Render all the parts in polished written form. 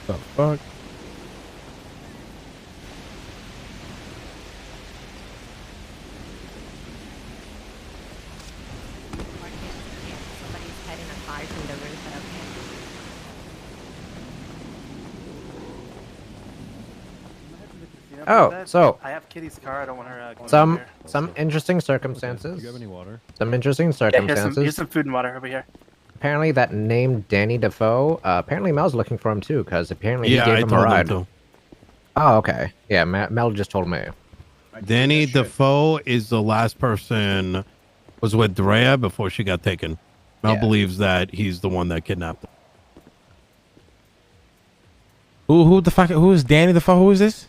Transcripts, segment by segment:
The fuck? Oh, so I have Kitty's car. I don't want her. Some interesting circumstances. Do you have any water? Some interesting Yeah, circumstances. here's some food and water over here. Apparently, that name Danny Defoe. Apparently, Mel's looking for him too, because apparently he Yeah, gave I him a told ride. him to. Oh, okay. Yeah, Mel just told me. Danny Defoe is the last person was with Drea before she got taken. Mel believes that he's the one that kidnapped her. Who the fuck? Who is Danny Defoe? Who is this?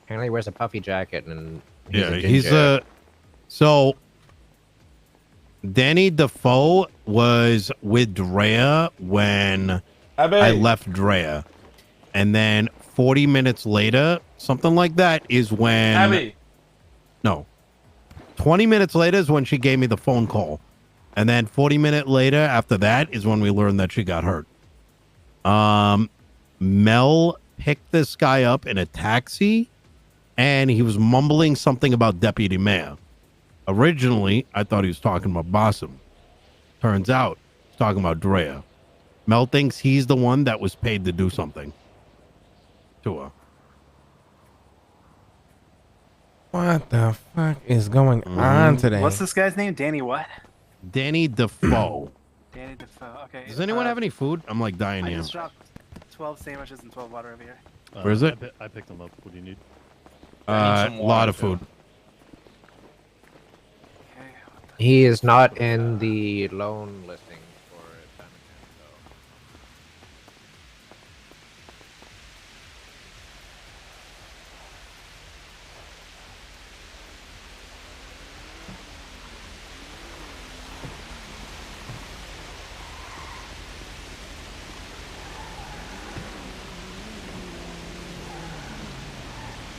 Apparently, he wears a puffy jacket and He's so Danny Defoe was with Drea when I left Drea, and then 40 minutes later, something like that, is when no, 20 minutes later is when she gave me the phone call, and then 40 minutes later after that is when we learned that she got hurt. Mel picked this guy up in a taxi, and he was mumbling something about deputy mayor. Originally, I thought he was talking about Bossum. Turns out, he's talking about Drea. Mel thinks he's the one that was paid to do something to her. What the fuck is going on today? What's this guy's name? Danny what? Danny Defoe. Danny Defoe. Okay. Does anyone have any food? I'm like dying I here. just dropped 12 sandwiches and 12 water over here. Where is it? I picked them up. What do you need? A lot of food. He is not in the loan listing for Diamond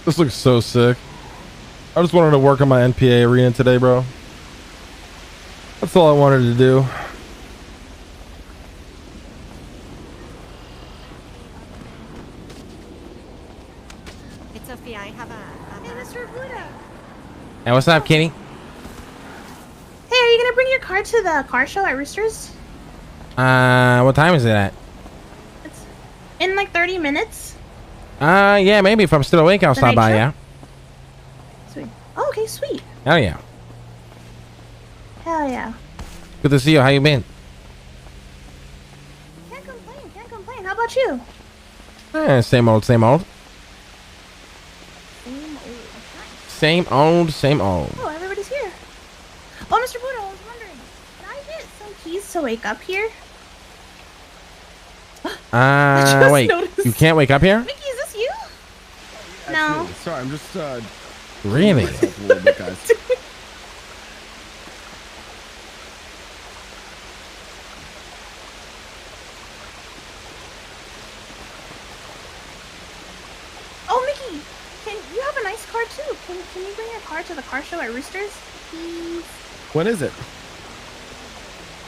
This looks so sick. I just wanted to work on my NPA arena today, bro. That's all I wanted to do. It's Sophia. I have a hey, Mr. Buddha. Hey, what's up, Kenny? Hey, are you gonna bring your car to the car show at Roosters? What time is it at? It's in like 30 minutes. Yeah, maybe if I'm still awake, I'll stop by, show? yeah. Sweet. Oh, okay, sweet. Hell yeah. Hell yeah. Good to see you. How you been? Can't complain, can't complain. How about you? Same old, same old. Same old. Same old, same old. Oh, everybody's here. Oh, Mr. Buddha, I was wondering, can I get some keys to wake up here? Wait. noticed. You can't wake up here? Mickey, is this you? No. Sorry, I'm just Really? a little bit, guys. Oh, Mickey, can you have a nice car too? Can you bring your car to the car show at Roosters, please? When is it?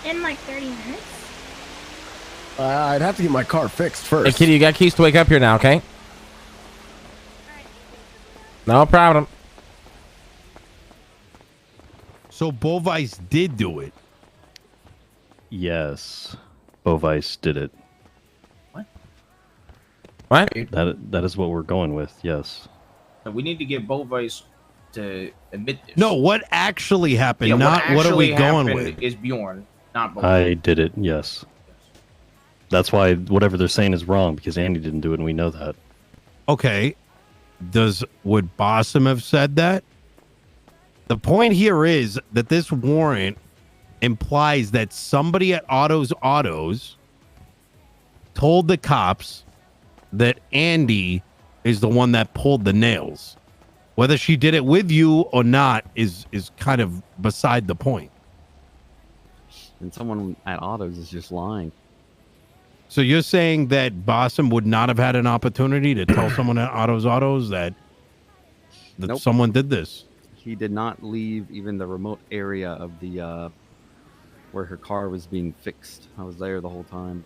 In like 30 minutes. I'd have to get my car fixed Hey, first. Kitty, you got keys to wake up here now, okay? No problem. So Bovice did do it. Yes, Bovice did it. What? That is what we're going with. Yes. We need to get Bovice to admit this. No, what actually happened? Yeah, Not what are we going happened with? Is Bjorn, not Bovice. I did it. Yes. That's why whatever they're saying is wrong because Andy didn't do it, and we know that. Okay. Would Bossum have said that? The point here is that this warrant implies that somebody at Autos told the cops that Andi is the one that pulled the nails. Whether she did it with you or not is kind of beside the point. and someone at Autos is just lying. So you're saying that Bossum would not have had an opportunity to tell someone at Autos that Nope. someone did this? He did not leave even the remote area of the where her car was being fixed. I was there the whole time.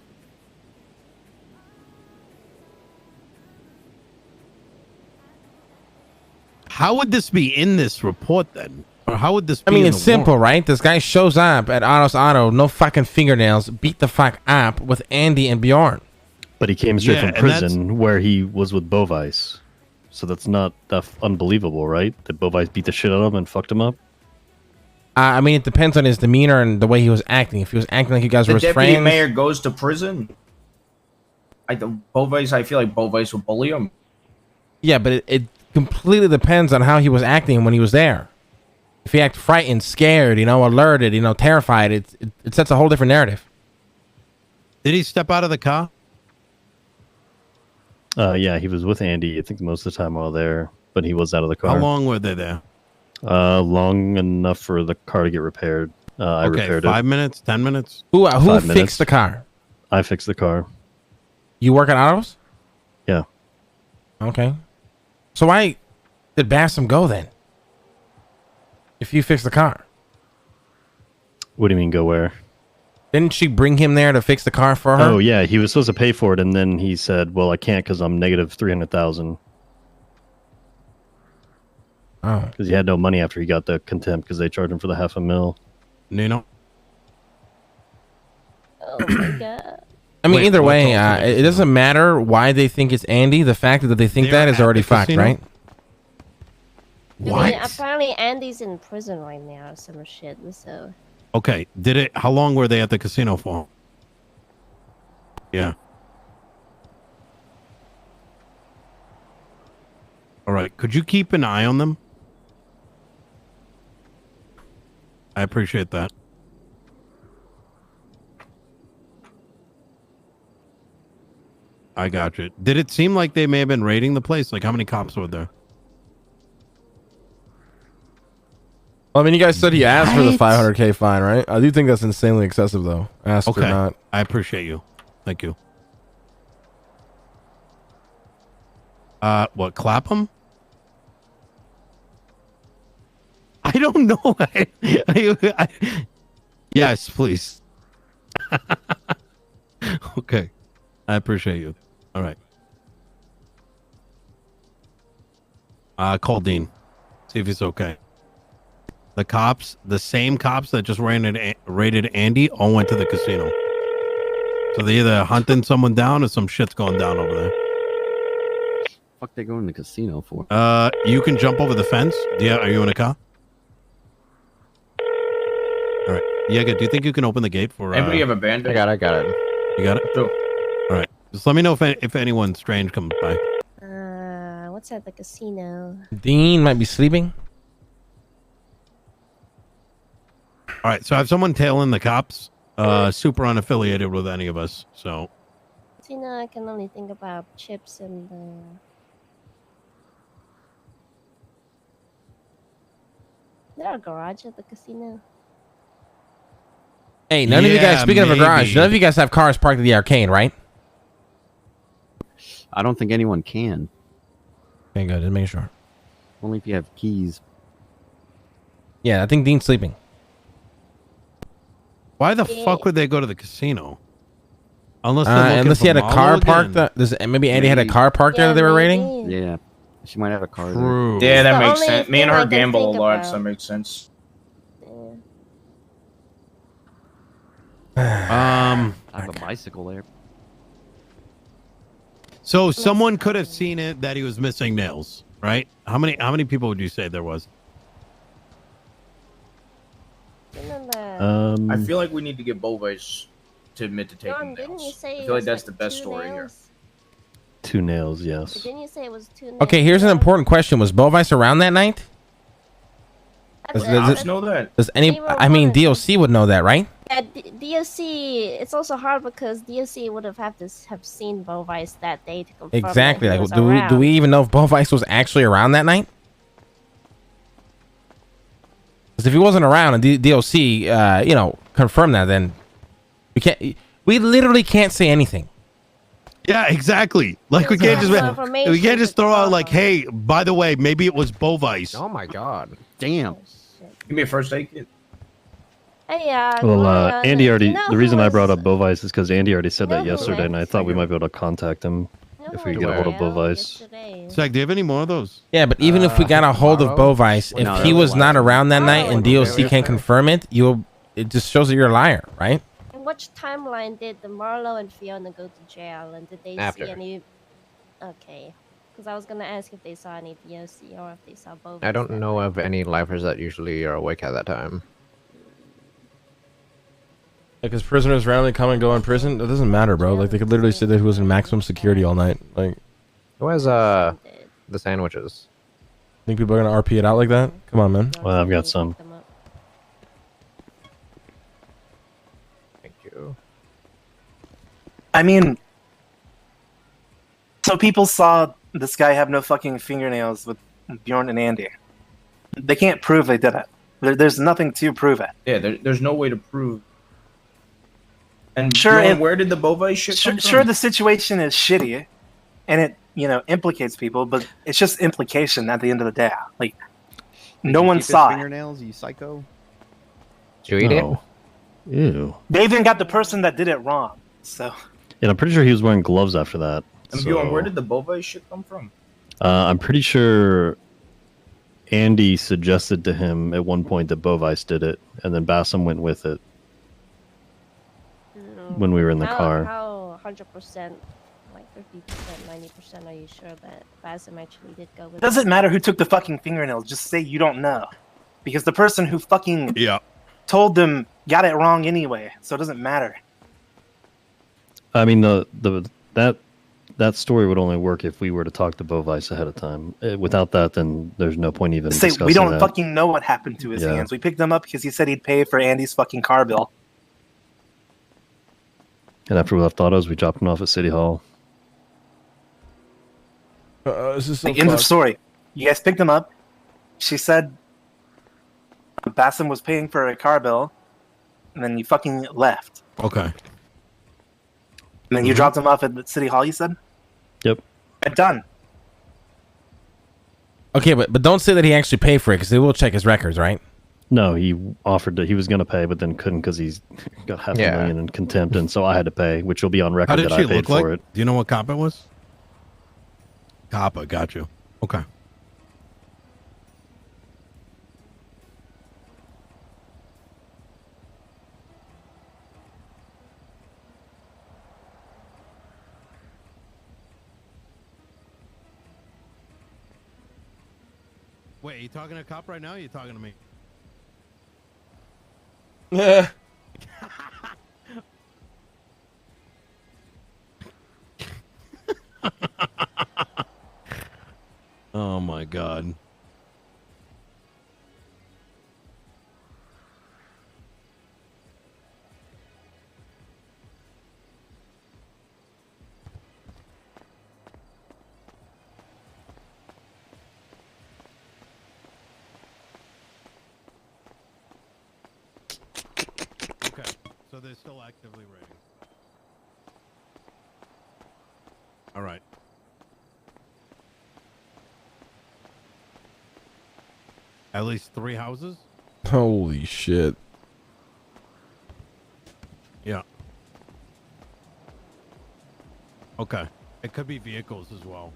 How would this be in this report then? Or how would this be I mean, in it's the simple, warrant? right? This guy shows up at Otto's Auto, no fucking fingernails, beat the fuck up with Andy and Bjorn. But he came straight Yeah, from and prison where he was with Bovice. So that's not unbelievable, right? That Bovice beat the shit out of him and fucked him up. I mean, it depends on his demeanor and the way he was acting. If he was acting like you guys The were his deputy friends, mayor goes to prison. I feel like Bovice will bully him. yeah, but it completely depends on how he was acting when he was there. If he acted frightened, scared, alerted, terrified, it sets a whole different narrative. Did he step out of the car? Yeah, he was with Andy, I think, most of the time while there, but he was out of the car. How long were they there? Long enough for the car to get repaired. I repaired 5 minutes, 10 minutes. Who 5 fixed minutes. the car? I fixed the car. You work at Autos? Yeah. Okay. So why did Bassam go then? If you fixed the car, What do you mean, go where? didn't she bring him there to fix the car for her? Oh, yeah, he was supposed to pay for it, and then he said, well, I can't because I'm negative 300,000. Oh. Because he had no money after he got the contempt because they charged him for the $500,000. Nino? Oh my god. I mean, Wait, either what way, told you? it doesn't matter why they think it's Andy. The fact that they think They're that is at already the fucked, casino? right? I mean, What? apparently Andy's in prison right now or some shit, so... Okay. How long were they at the casino for? Yeah. All right. Could you keep an eye on them? I appreciate that. I got you. Did it seem like they may have been raiding the place? Like, how many cops were there? Well, I mean, you guys said he asked for the What? 500K fine, right? I do think that's insanely excessive, though. Asked or Okay. not. I appreciate you. Thank you. What, clap him? I don't know. Yes, please. Okay. I appreciate you. All right. Call Dean. See if he's okay. The cops, the same cops that just raided Andy, all went to the casino. So they're either hunting someone down or some shit's going down over there. Fuck, they go in the casino for? You can jump over the fence. Yeah, are you in a car? All right. Yega, do you think you can open the gate for? Anybody have a bandit? I got it. You got it. Sure. All right. Just let me know if anyone strange comes by. What's at the casino? Dean might be sleeping. All right. So I have someone tailing the cops. Super unaffiliated with any of us. So Casino, I can only think about chips and Is there a garage at the casino? Hey, none of you guys, Yeah, speaking of a garage, maybe. none of you guys have cars parked at the arcade, right? I don't think anyone can. Okay, good. Just making sure. Only if you have keys. Yeah, I think Dean's sleeping. why the Yeah. fuck would they go to the casino? Unless they're looking Unless he had for a car Mollo parked. again. Maybe Andy had a Maybe. car parked there that they were raiding? maybe. Yeah. She might have a car there. True. Yeah, that the makes only sense. Me and thing I her can gamble a think lot, about. so that makes sense. I have a bicycle there. So someone could have seen it that he was missing nails, right? How many people would you say there was? Remember, I feel like we need to get Bovice to admit to taking John, didn't you nails. say I it feel like was that's the best 2 story here. nails? 2 nails, yes. Didn't you say it was 2 nails? Okay, here's an though? important question. Was Bovice around that night? That's Does it. it- Cops know that. Does any? They were I mean, wondering. DOC would know that, right? Yeah, DOC. It's also hard because DOC would have seen Bovice that day to confirm. Exactly. That he Like, was do we around. even know if Bovice was actually around that night? Because if he wasn't around and DOC, confirmed that, then we literally can't say anything. Yeah, exactly. Like we can't just throw out like, hey, by the way, maybe it was Bovice. Oh my god. Damn. Give me a first aid kit. Hey, Well, Andy already. you know The reason who I brought was- up Bovice is because Andy already said You know that who yesterday, and I went thought we might be able to contact him if we who get a hold of went Bovice. yesterday? Zach, do you have any more of those? Yeah, but even if we got a hold of tomorrow? Bovice, if No, he that was was not last around that night and Oh, DOC can't confirm it, it just shows that you're a liar, right? In which timeline did the Marlo and Fiona go to jail, and did they After. see any? Okay, because I was gonna ask if they saw any DOC or if they saw both. I don't know of any lifers that usually are awake at that time. Because prisoners randomly come and go in prison. It doesn't matter, bro. Like they could literally say that he was in maximum security all night. Like, Who has the sandwiches? think people are gonna RP it out like that? Come on, man. Well, I've got some. Thank you. I mean, so people saw this guy have no fucking fingernails with Bjorn and Andy. They can't prove they did it. There's nothing to prove it. Yeah, there's no way to prove. And Sure, Bjorn, where did the Bovite shit come from? Sure, the situation is shitty, and it implicates people, but it's just implication at the end of the day. Like, no one saw it. Fingernails, you psycho. Did you eat it? Oh. Ew. They even got the person that did it wrong. So And I'm pretty sure he was wearing gloves after that. And so- Bjorn, where did the Bovite shit come from? I'm pretty sure Andy suggested to him at one point that Bovice did it, and then Bassam went with it when we were in the car. How 100%, like 50%, 90%, are you sure that Basim actually did go with? it doesn't matter who took the fucking fingernails. Just say you don't know, because the person who fucking told them got it wrong anyway. So it doesn't matter. I mean, that story would only work if we were to talk to Bovice ahead of time. Without that, then there's no point even Say discussing we don't that. fucking know what happened to his hands. We picked them up because he said he'd pay for Andy's fucking car bill. And after we left Autos, we dropped him off at City Hall. This is so Like, end of story. You guys picked him up. She said Bassam was paying for a car bill, and then you fucking left. Okay. And then you dropped him off at the City Hall, you said? Yep. Done. Okay, but don't say that he actually paid for it because they will check his records, right? No, he offered to. He was going to pay, but then couldn't because he's got $500,000 in contempt, and so I had to pay, which will be on How record did that she I paid look like? for it. Do you know what cop it was? Coppa, got you. Okay. Wait, are you talking to a cop right now? Or are you talking to me? Yeah. Oh my god. Okay, so they're still actively raiding. All right. At least 3 houses? Holy shit. Yeah. Okay. It could be vehicles as well.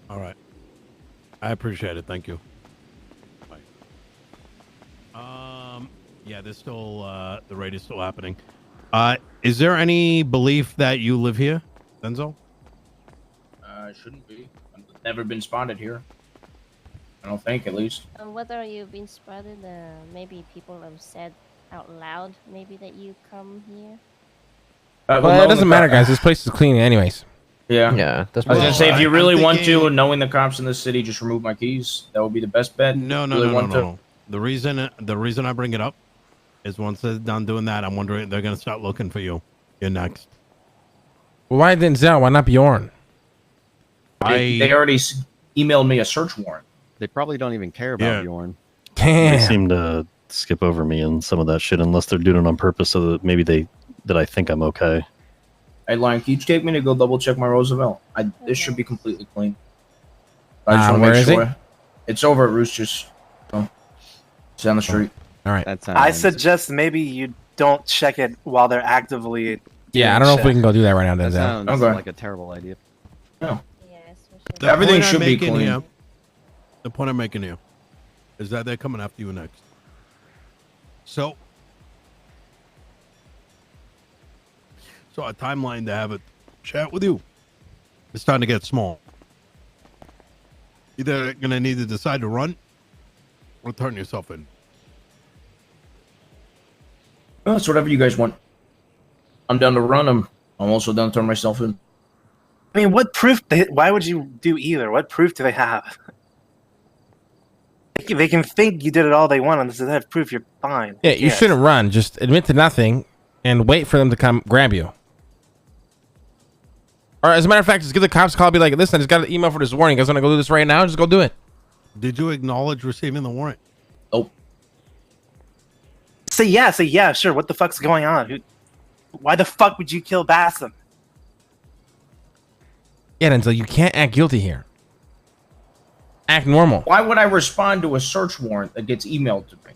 All right. I appreciate it. Thank you. Bye. Yeah, there's still the raid is still happening. Is there any belief that you live here, Denzel? Shouldn't be. I've never been spotted here. I don't think, at least. Whether you've been spotted, maybe people have said out loud, maybe that you come here. Well, it doesn't matter, guys. This place is clean anyways. Yeah. Yeah. I was gonna say, if you I'm really want thinking- to, knowing the cops in this city, just remove my keys. That would be the best bet. No. Really want to- The reason I bring it up is once they're done doing that, I'm wondering they're gonna start looking for you. You're next. Well, why Denzel? Why not Bjorn? They already emailed me a search warrant. They probably don't even care about Bjorn. They Damn. seem to skip over me and some of that shit unless they're doing it on purpose so that maybe that I think I'm okay. Hey, Lion, can you take me to go double check my Roosevelt? This should be completely clean. I just want to where make is sure. it? It's over at Roosters. So, it's down the street. All right. I suggest maybe you don't check it while they're actively. Yeah, I don't know if we can go do that right now, That Denzel. sounds Okay. like a terrible idea. No. The Everything point I'm should be making clean. here- the point I'm making here is that they're coming after you next. So our timeline to have a chat with you is starting to get small. Either going to need to decide to run or turn yourself in. Well, it's whatever you guys want. I'm down to run. I'm also down to turn myself in. I mean, what proof? Why would you do either? What proof do they have? They can think you did it all they want, and if they have proof, you're fine. Yeah, you shouldn't run. Just admit to nothing and wait for them to come grab you. Or as a matter of fact, just give the cops a call. Be like, listen, I just got an email for this warning. You guys want to go do this right now? Just go do it. Did you acknowledge receiving the warrant? Nope. Say yeah, sure. What the fuck's going on? Why the fuck would you kill Bassam? Yeah, Denzel, you can't act guilty here. Act normal. Why would I respond to a search warrant that gets emailed to me?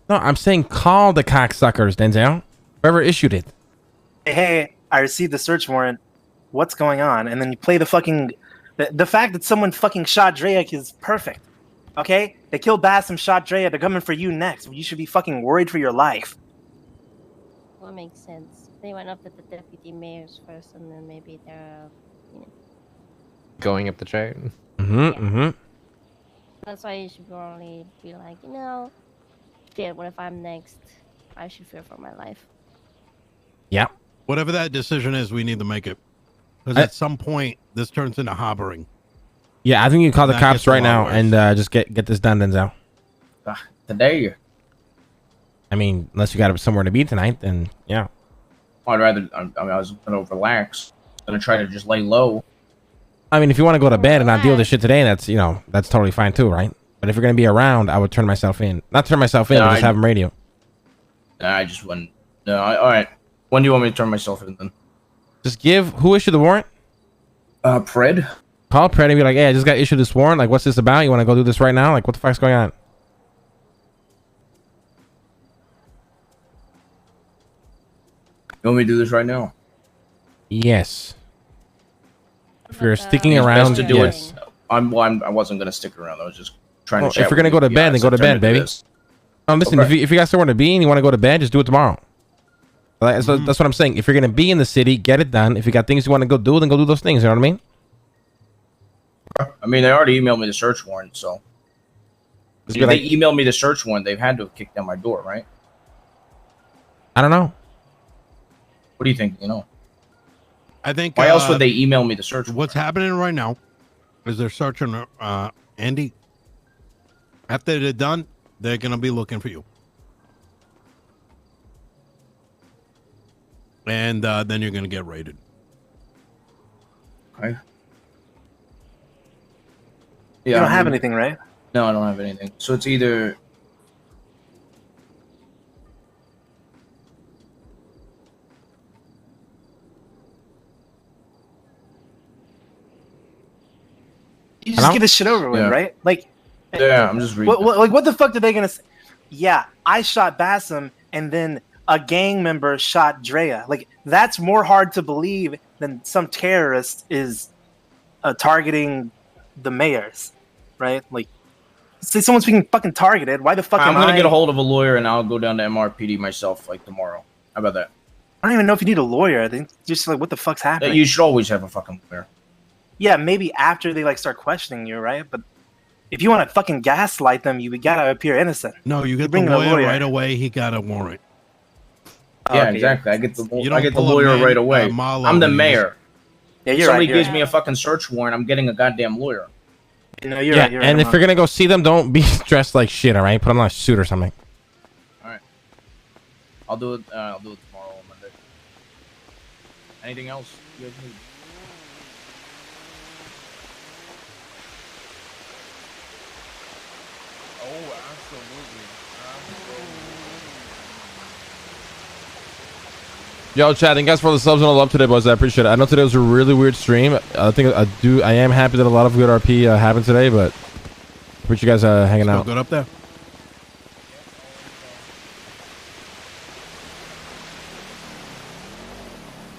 No, I'm saying call the cocksuckers, Denzel. Whoever issued it. Hey, I received the search warrant. What's going on? And then you play the fucking... The fact that someone fucking shot Drake is perfect. Okay? They killed Bassam, shot Drake. They're coming for you next. You should be fucking worried for your life. Well, makes sense. They went up to the deputy mayors first, and then maybe they're, Going up the chain. That's why you should probably be like, shit, what if I'm next? I should fear for my life. Yeah. Whatever that decision is, we need to make it. Because at some point, this turns into harboring. Yeah, I think you call the That cops gets a right lot now worse. and just get this done, Denzel. Today, I mean, unless you got somewhere to be tonight, then yeah. I'd rather. I was going to relax. Going to try to just lay low. I mean, if you want to go to bed and not deal with this shit today, that's that's totally fine too, right? But if you're gonna be around, I would turn myself in. Not turn myself in, No, but just have them radio. I just wouldn't. No, all right. When do you want me to turn myself in then? Just who issued the warrant? Pred. Call Pred and be like, hey, I just got issued this warrant. Like, what's this about? You want to go do this right now? Like, what the fuck's going on? You want me to do this right now? Yes. If you're sticking It's around, best to do yes. it. I wasn't going to stick around. I was just trying Well, to chat if you're gonna with go to you bed, then guys. go to I turned bed, baby. this. Listen, Okay. if you got somewhere to be and you want to go to bed, just do it tomorrow. Like, so that's what I'm saying. If you're gonna be in the city, get it done. If you got things you want to go do, then go do those things. You know what I mean? I mean, they already emailed me the search warrant, so Just if be they like, emailed me the search warrant, they've had to have kicked down my door, right? I don't know. What do you think? I think. Why else would they email me the search warrant? What's happening right now is they're searching Andy. After they're done, they're going to be looking for you. And then you're going to get raided. Okay. You don't have anything, right? No, I don't have anything. So it's either You just Hello? get this shit over with, Yeah. right? Like, yeah. I'm just reading. what the fuck are they gonna say? Yeah, I shot Bassam, and then a gang member shot Drea. Like, that's more hard to believe than some terrorist is targeting the mayors, right? Like, say someone's being fucking targeted. Why the fuck I'm am gonna I? get a hold of a lawyer and I'll go down to MRPD myself like tomorrow. How about that? I don't even know if you need a lawyer. I think just like, what the fuck's happening? You should always have a fucking lawyer. Yeah, maybe after they like start questioning you, right? But if you want to fucking gaslight them, you gotta appear innocent. No, you get the bring in a lawyer, lawyer. right away. He got a warrant. Yeah, Okay, exactly. I get You the don't pull a lawyer man, right away. Marlo I'm the when you mayor. Yeah, If you're somebody right. gives me a fucking search warrant, I'm getting a goddamn lawyer. No, you're Yeah, right. You're right. and if I'm you're gonna go see them, don't be dressed like shit. All right, put on a suit or something. I'll do it. I'll do it tomorrow on Monday. Anything else you guys need? Yo, chat, thank you guys for all the subs and all the love today, boys. I appreciate it. I know today was a really weird stream. I am happy that a lot of good RP happened today, but appreciate you guys hanging Still out. good up there.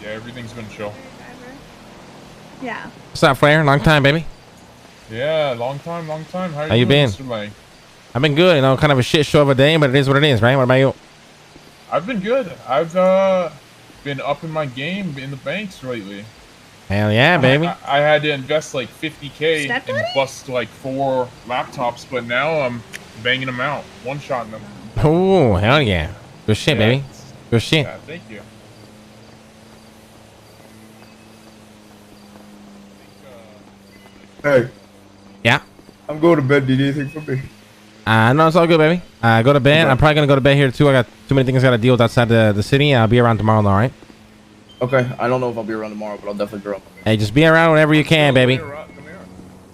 Yeah, everything's been chill. Yeah. What's up, Flair? Long time, baby. Yeah, long time, long time. How you been? Mr. May? I've been good. You know, kind of a shit show of a day, but it is what it is, right? What about you? I've been good. I've been upping my game in the banks lately. Hell yeah, baby. I had to invest like 50K Stepdaddy? and bust like 4 laptops, but now I'm banging them out, one-shotting them. Oh, hell yeah. Good shit, Yeah. baby. Good shit. Yeah, thank you. Hey. Yeah. I'm going to bed. Do you need anything from me? No, it's all good, baby. Go to bed. Okay. I'm probably going to go to bed here, too. I got too many things I got to deal with outside the city. I'll be around tomorrow, all right? Okay, I don't know if I'll be around tomorrow, but I'll definitely be around. Hey, just be around whenever you can, baby. Come here.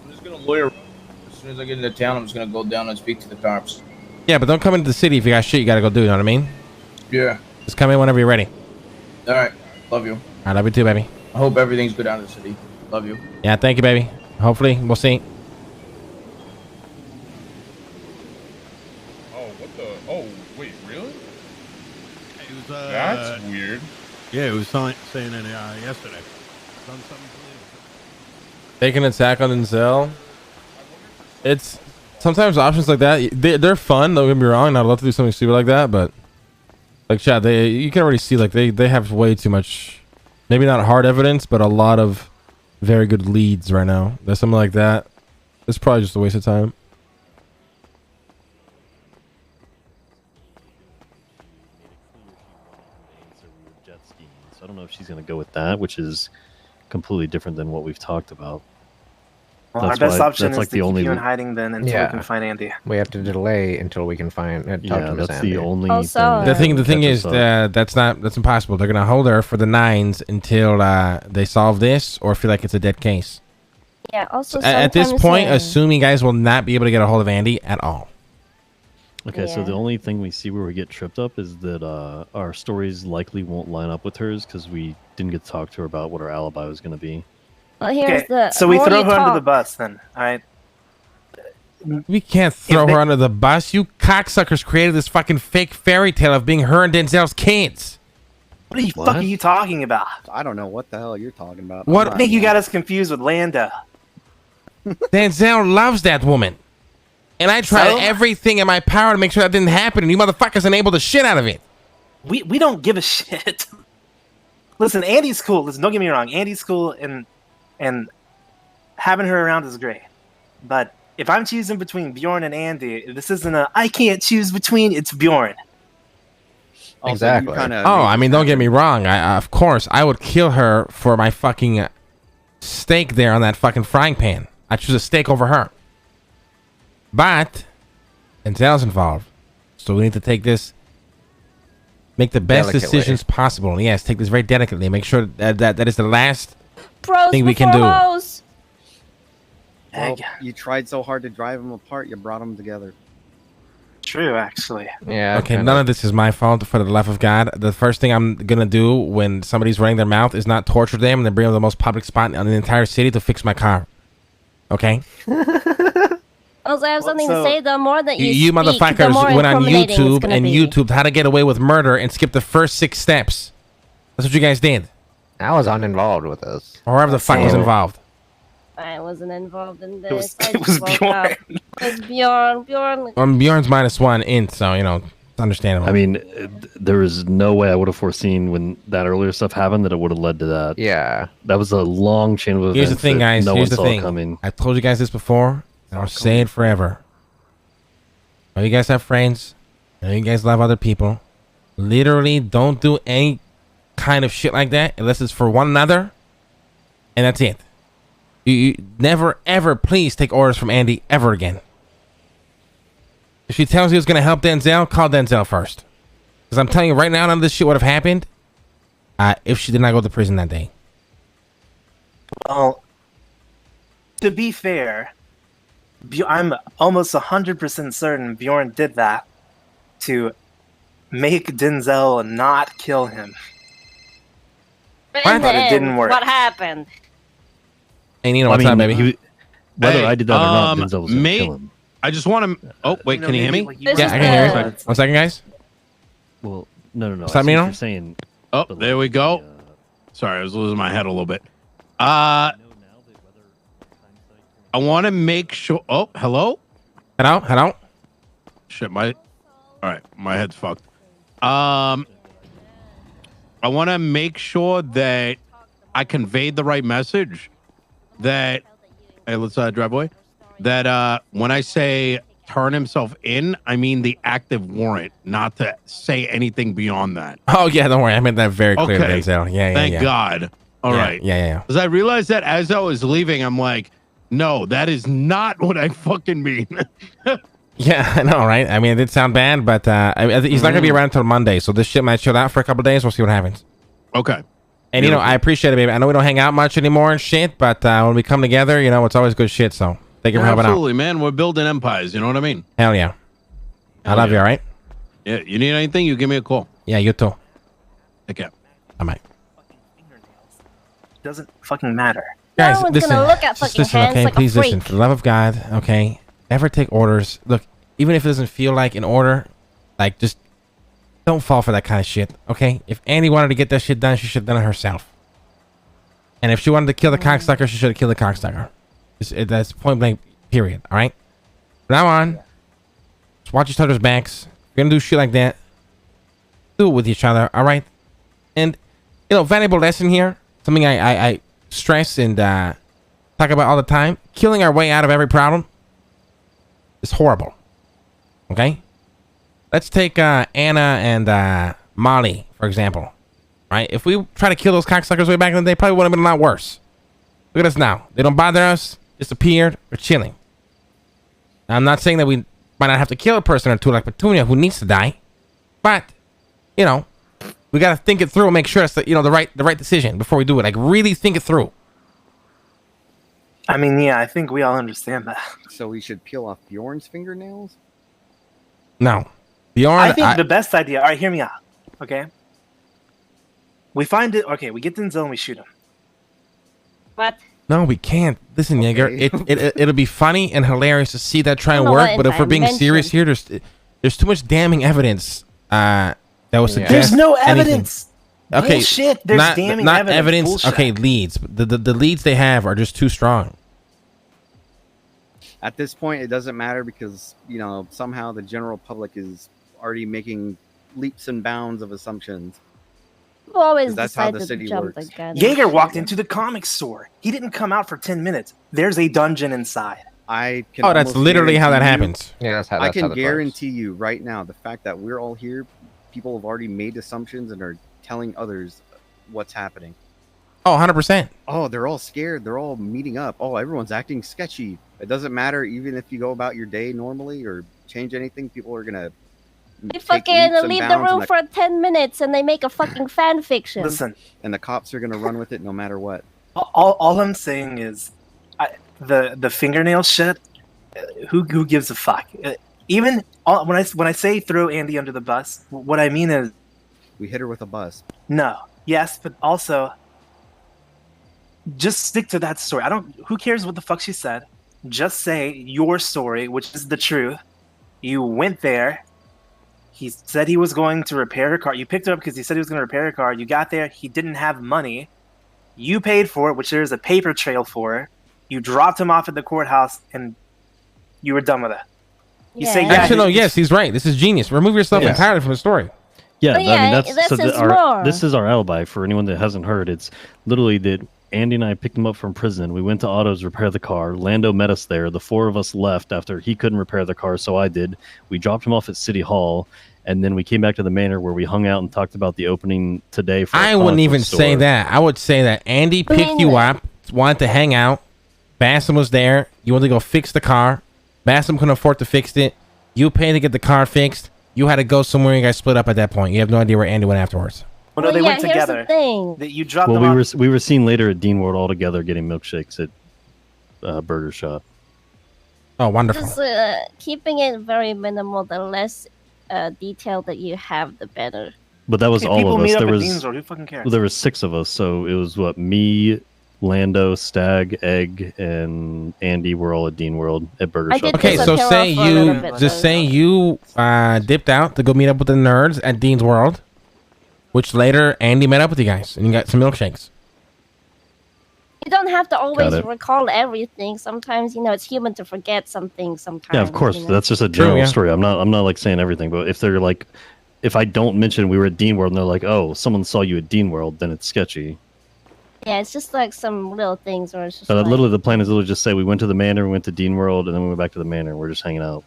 I'm just gonna lawyer. As soon as I get into town, I'm just gonna go down and speak to the cops. Yeah, but don't come into the city if you got shit you got to go do, you know what I mean? Yeah. Just come in whenever you're ready. All right. Love you. I love you, too, baby. I hope everything's good out of the city. Love you. Yeah, thank you, baby. Hopefully, we'll see. Oh, what the? Oh, wait, really? It was, That's weird. Yeah, it was saying it yesterday. Done something Take an attack on Denzel. It's sometimes options like that. They're fun. Don't get me wrong. I'd love to do something stupid like that, but like, chat, you can already see like they have way too much. Maybe not hard evidence, but a lot of very good leads right now. There's something like that. It's probably just a waste of time. So I don't know if she's going to go with that, which is completely different than what we've talked about. Well, our That's best why- option that's is like to the keep only you in re- hiding then until Yeah. we can find Andy. We have to delay until we can find talk Yeah, to Miss that's Andy. the only Also, thing. The thing catch is us up. that's impossible. They're gonna hold her for the 9s until they solve this or feel like it's a dead case. Yeah. Also, At this sometimes, point, assume you guys will not be able to get a hold of Andy at all. Okay, so Yeah. the only thing we see where we get tripped up is that our stories likely won't line up with hers because we didn't get to talk to her about what her alibi was going to be. well, here's Okay, the. so we more throw you her under the talk- bus then. All right. We can't throw they- her under the bus. You cocksuckers created this fucking fake fairy tale of being her and Denzel's kids. What the What? fuck are you talking about? I don't know what the hell you're talking about. What- I think you got us confused with Lando. Denzel loves that woman. And I tried So? everything in my power to make sure that didn't happen, and you motherfuckers enabled the shit out of it. We don't give a shit. Listen, Andy's cool. Listen, don't get me wrong. Andy's cool, and having her around is great. But if I'm choosing between Bjorn and Andy, this isn't a I can't choose between. It's Bjorn. Also, you Exactly. kinda Oh, made I mean, this don't get me happen. wrong. Of course, I would kill her for my fucking steak there on that fucking frying pan. I choose a steak over her. But Denzel's involved, so we need to take this, make the best Delicately. decisions possible. Yes, take this very delicately. Make sure that is the last Pros thing we can before do. hoes. Well, you tried so hard to drive them apart, you brought them together. True, actually. Yeah. Okay, kinda. none of this is my fault. For the life of God, the first thing I'm gonna do when somebody's running their mouth is not torture them and then bring them to the most public spot in the entire city to fix my car. Okay, Also, I have something to Also- say. The more that you you speak, the motherfuckers more went on incriminating it's YouTube gonna and be. YouTubed how to get away with murder and skipped the first 6 steps. That's what you guys did, I was uninvolved with this. or whoever the fuck was So- involved. I wasn't involved in this. It was, I it was just woke Bjorn. up. It was Bjorn. Bjorn. Bjorn's -1 int, so you know it's understandable. I mean, there is no way I would have foreseen when that earlier stuff happened that it would have led to that. Yeah. That was a long chain of events. here's the thing, that guys. No Here's one the saw thing. coming. I told you guys this before, and I'll say it forever. I know you guys have friends. I know you guys love other people. Literally, don't do any kind of shit like that unless it's for one another, and that's it. You never, ever, please take orders from Andy ever again. If she tells you it's gonna help Denzel, call Denzel first. Because I'm telling you right now, none of this shit would have happened if she did not go to prison that day. Well, to be fair, I'm almost 100% certain Bjorn did that to make Denzel not kill him. But What? in the But it end, didn't work. what happened? Hey, Nino, what's up, baby? Whether Hey, I did that or not, Denzel was going to mate, kill him. I just want to. Oh, wait, can you hear me? This Yeah, is I can hear the- you. 1 second, guys. Well, no. What's I up, see what Nino? you're saying. Oh, but, there we go. Sorry, I was losing my head a little bit. I want to make sure. Oh, hello. Hello. Shit, all right, my head's fucked. I want to make sure that I conveyed the right message. That hey, let's drive away. That when I say turn himself in, I mean the active warrant, not to say anything beyond that. Oh yeah, don't worry. I made that very clear, Okay. Denzel. Yeah. Thank God. All right. Yeah. Because I realized that as I was leaving, I'm like, no, that is not what I fucking mean. Yeah, I know, right? I mean, it did sound bad, but he's not gonna be around until Monday, so this shit might chill out for a couple of days. We'll see what happens. Okay. And I appreciate it, baby. I know we don't hang out much anymore and shit, but when we come together, it's always good shit. So thank you for helping out. Absolutely, man. We're building empires. You know what I mean? Hell yeah. I love you. All right. Yeah. You need anything? You give me a call. Yeah, you too. Take care. I might. Doesn't fucking matter. Guys, no one's listen. gonna look at Just fucking listen, hands okay? like Please a freak. listen. For the love of God, okay? Never take orders. Look, even if it doesn't feel like an order, like just don't fall for that kind of shit, okay? If Andi wanted to get that shit done, she should have done it herself. And if she wanted to kill the cocksucker, she should have killed the cocksucker. That's point blank, period, all right? From now on, just watch each other's backs. If you're gonna do shit like that, do it with each other, all right? And, valuable lesson here, something I stress and talk about all the time. Killing our way out of every problem is horrible. Okay? Let's take Anna and Molly, for example. Right? If we try to kill those cocksuckers way back in the day, probably would have been a lot worse. Look at us now. They don't bother us, disappeared, we're chilling. Now, I'm not saying that we might not have to kill a person or two like Petunia who needs to die. But, we gotta think it through and make sure it's the right decision before we do it. Like really think it through. I mean, yeah, I think we all understand that. So we should peel off Bjorn's fingernails? No. Bjorn, I think the best idea. All right, hear me out. Okay. We find it. Okay, we get Denzel and we shoot him. What? No, we can't. Listen, Jaeger, it'll be funny and hilarious to see that try and I don't know work, what but if we're being serious here, there's too much damning evidence that will suggest There's no anything. evidence. Okay, Bullshit. There's not, damning not evidence. Bullshit. Okay, leads. The leads they have are just too strong. At this point, it doesn't matter because, somehow the general public is already making leaps and bounds of assumptions. People always That's how decide the to city jump works. the gun. Jaeger walked into the comic store. He didn't come out for 10 minutes. There's a dungeon inside. I can Oh, that's almost literally how that guarantee you- happens. Yeah, that's how. I That's how can that guarantee you right now, the fact that we're all here, people have already made assumptions and are telling others what's happening. Oh, 100%. Oh, they're all scared. They're all meeting up. Oh, everyone's acting sketchy. It doesn't matter even if you go about your day normally or change anything. People are gonna They take fucking leaps and leave the bounds, room and for 10 minutes and they make a fucking fan fiction. Listen, and the cops are gonna run with it no matter what. all I'm saying is, the fingernail shit. Who gives a fuck? Even when I say throw Andi under the bus, what I mean is We hit her with a bus. no, yes, but also just stick to that story. Who cares what the fuck she said? Just say your story, which is the truth. You went there. He said he was going to repair her car. You picked her up because he said he was going to repair her car. You got there. He didn't have money. You paid for it, which there's a paper trail for. You dropped him off at the courthouse, and you were done with it. You say, yeah, Actually, no, yes, he's right. This is genius. Remove yourself Yes. entirely from the story. Yeah, But I yeah, mean that's this is our more. this is our alibi for anyone that hasn't heard. It's literally that Andi and I picked him up from prison. We went to Autos repair the car. Lando met us there. The four of us left after he couldn't repair the car, so I did. We dropped him off at City Hall, and then we came back to the manor where we hung out and talked about the opening today. For I wouldn't even say that. I would say that Andi picked you up, wanted to hang out. Bassam was there. You wanted to go fix the car. Bassam couldn't afford to fix it. You paid to get the car fixed. You had to go somewhere. You guys split up at that point. You have no idea where Andi went afterwards. Well, no, they went here's together. the thing. That you dropped Well, them we off. were seen later at Dean World all together getting milkshakes at Burger Shop. Oh, wonderful. Just keeping it very minimal. The less detail that you have, the better. But that was Okay, all people of us. meet up There at was Deansville. Who fucking cares? well, there was 6 of us, so it was what me, Lando, Stag, Egg, and Andy were all at Dean World at Burger I Shop. did Okay, so disappear say for a little you bit, just though. say you dipped out to go meet up with the nerds at Dean's World, which later Andy met up with you guys and you got some milkshakes. You don't have to always it. recall everything. Sometimes, it's human to forget something. Sometimes. Yeah, of course. you know? That's just a True, general yeah. story. I'm not like saying everything, but if they're like, if I don't mention we were at Dean World and they're like, oh, someone saw you at Dean World, then it's sketchy. Yeah, it's just like some little things, or it's just So like, literally, the plan is literally just say we went to the manor, we went to Dean World, and then we went back to the manor. And we're just hanging out.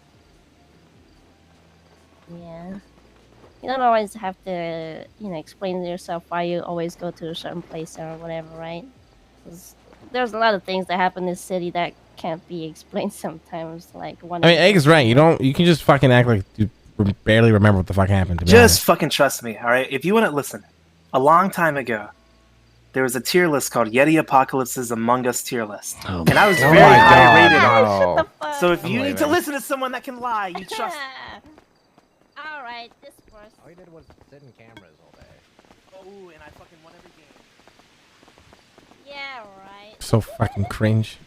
yeah. You don't always have to, explain to yourself why you always go to a certain place or whatever, right? 'Cause there's a lot of things that happen in this city that can't be explained sometimes. Like one. I mean, Egg is right. You can just fucking act like you barely remember what the fuck happened. To be Just honest. fucking trust me, all right? If you want to listen, a long time ago, there was a tier list called Yeti Apocalypse's Among Us tier list. Oh And I was Oh very my high God, rated no. on it. Shut the fuck. So if you I'm need to leaving. listen to someone that can lie, you trust. All right, this person. All you did was sit in cameras all day. Oh, and I fucking won every game. Yeah, right. So fucking cringe.